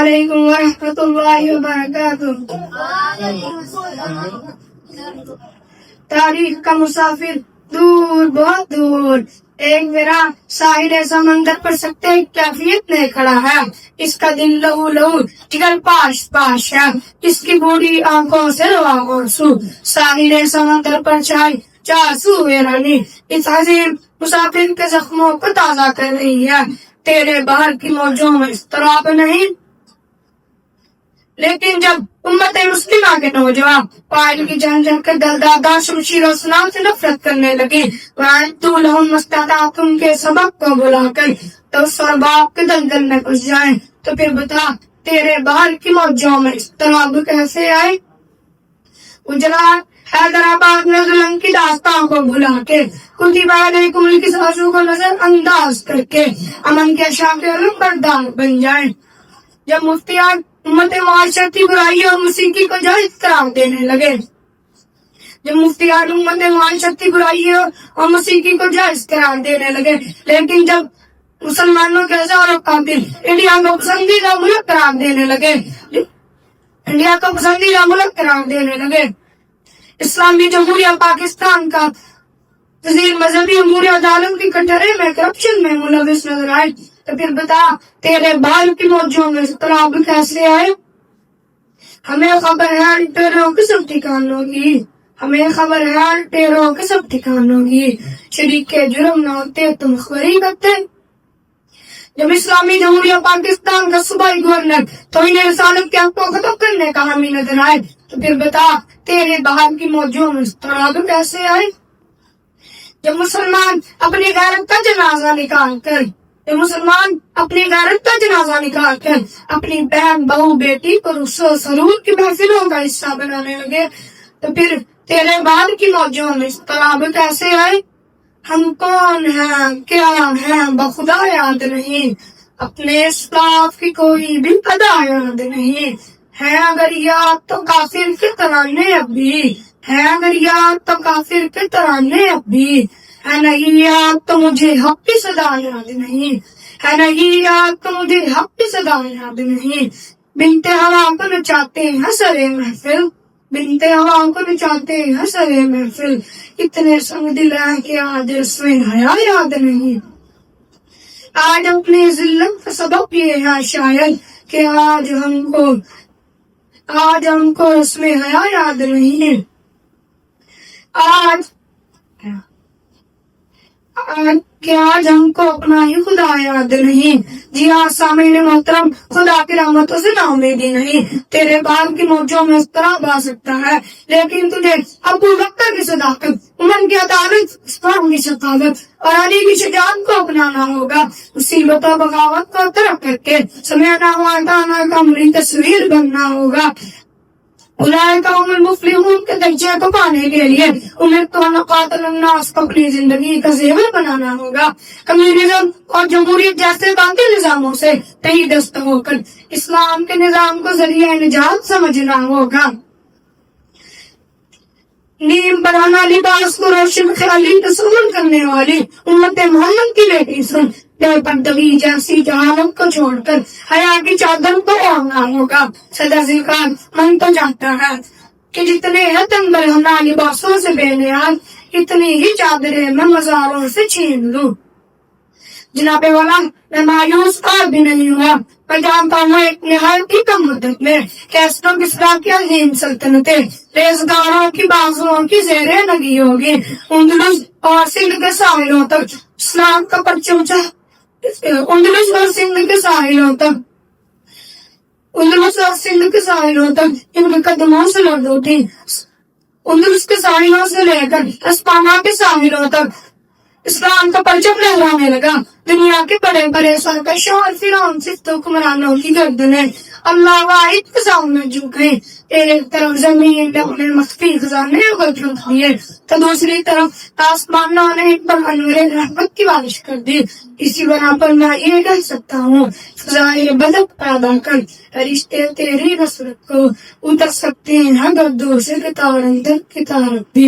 علیکم ورحمۃ اللہ وبرکاتہ۔ تاریخ کا مسافر دور بہت دور، ایک میرا ساحل سمندر پر سکتے کیفیت میں کھڑا ہے، اس کا دل لہو لہو جگر پاش پاش ہے، اس کی بوڑھی آنکھوں سے آنسو، ساحل سمندر پر چائے چاسو ویرانی اس عظیم مسافر کے زخموں کو تازہ کر رہی ہے، تیرے بہر کی موجوں میں اضطراب نہیں۔ لیکن جب امت مسلمہ کے نوجوان قائل کی جھنجھن کے دردادہ شمشیر و سنام سے نفرت کرنے لگے، وَأَعِدُّوا لَهُم مَّا اسْتَطَعْتُمْ کے سبق کو بلا کر تو اس اور باپ کے دلدل میں گھس جائیں، تو پھر بتا تیرے بہر کی موجوں میں اضطراب کیسے آئے؟ گجرات حیدرآباد میں ظلم کی داستان کو بھلا کے، کتب علیکم القصاص کو نظر انداز کر کے امن کے شاخ علم بردار بن جائیں۔ جب مفتیان امت معاشرتی برائی اور موسیقی کو جائز قرار دینے لگے، اور موسیقی کو جائز قرار دینے لگے، لیکن جب مسلمانوں کے ہزاروں قاتل انڈیا کو پسندیدہ ملک قرار دینے لگے، اسلامی جمہوریہ پاکستان کا وزیر مذہبی امور عدالت کی کٹہرے میں کرپشن میں ملوث نظر آئے، تو پھر بتا تیرے بال کی موجوں میں اضطراب کیسے آئے؟ ہمیں خبر ہے ٹیروں کے سب ٹھکانوں کی، شریک جرم نہ ہوتے تم خبری کرتے۔ جب اسلامی جمہوریہ پاکستان کا صوبائی گورنر تو انہیں رسالت کے حق کو ختم کرنے کا حامی نظر آئے، تو پھر بتا تیرے بہار کی موجوں میں اضطراب کیسے آئے؟ جب مسلمان اپنی غیرت کا جنازہ نکال کر اپنی بہن بہو بیٹی کو رخصت و سرور کی محفلوں کا حصہ بنانے لگے، تو پھر تیرے بال کی موجوں میں اضطراب کیسے آئے؟ ہم کون ہیں کیا ہیں بخدا یاد نہیں، اپنے اسلاف کی کوئی بھی ادا یاد نہیں، ہے اگر یاد تو کافر کے ترانے اب بھی، ہے نہیں یاد تو مجھے حق کی صدا یاد نہیں، بنتے ہوا کو نچاتے ہیں سرے محفل، اتنے سنگ دل ہیں کہ آج اس میں حیا یاد نہیں۔ آج اپنی ذلت کا سبب یہ ہے شاید کہ آج ہم کو اس میں حیا یاد نہیں، آج ہم کو اپنا ہی خدا یاد نہیں۔ جی ہاں سامعین محترم، خدا کی رحمتوں سے ناامیدی نہیں، تیرے بال کی موجوں میں اضطراب آ سکتا ہے، لیکن تجھے ابو بکر کی صداقت، عمر کی عدالت، عثمان کی شفاعت اور علی کی شجاعت کو اپنانا ہوگا، مصیبت و بغاوت کو ترک کر کے سمعنا واطعنا کا عملی تصویر بننا ہوگا۔ اولئک هم المفلحون کے درجے کو پانے کے لیے امرت ان اقاتل الناس کو اپنی زندگی کا زیور بنانا ہوگا، کمیونزم اور جمہوریت جیسے باقی نظاموں سے تہی دست ہو کر اسلام کے نظام کو ذریعہ نجات سمجھنا ہوگا۔ نیم پرانا لباس کو روشن خیالی تصور کرنے والی امت محمد کی بیٹی سن، بے پردگی جیسی جہالت کو چھوڑ کر حیا کی چادر کو اوڑھنا ہوگا۔ صدر ذیقان من تو جانتا ہے کہ جتنے ہیں تنبل ہمنا لباسوں سے بے نیاز، اتنی ہی چادریں میں مزاروں سے چھین لوں۔ جناب والا میں مایوس اور بھی نہیں ہوا، میں جانتا ہوں ایک نہایت ہی کم مدت میں کیسٹوں کسرا کی عظیم سلطنتیں ریزگاروں کی بازوؤں کی زیریں لگی ہوگی، اندلس اور سندھ کے ساحلوں تک اسلام کا پرچم ان کے قدموں سے لڑ اٹھی، اندلس کے ساحلوں سے لے کر اسپانا کے ساحلوں تک اسلام کا پرچم لہرانے لگا۔ دنیا کے بڑے بڑے سرکشوں اور فرعون صفت حکمرانوں کی گردنیں اللہ واحد کے سامنے جھک گئیں، ایک طرف زمین نے اپنے مخفی خزانے اگل رکھ دیے، تو دوسری طرف آسمانوں نے ان پر انوار رحمت کی بارش کر دی۔ اسی بنا پر میں یہ کہہ سکتا ہوں فضائل بدک پیدا کر رشتے تیری نصرت کو اتر سکتے ہیں گردوں سے کتار اندر کتار بھی۔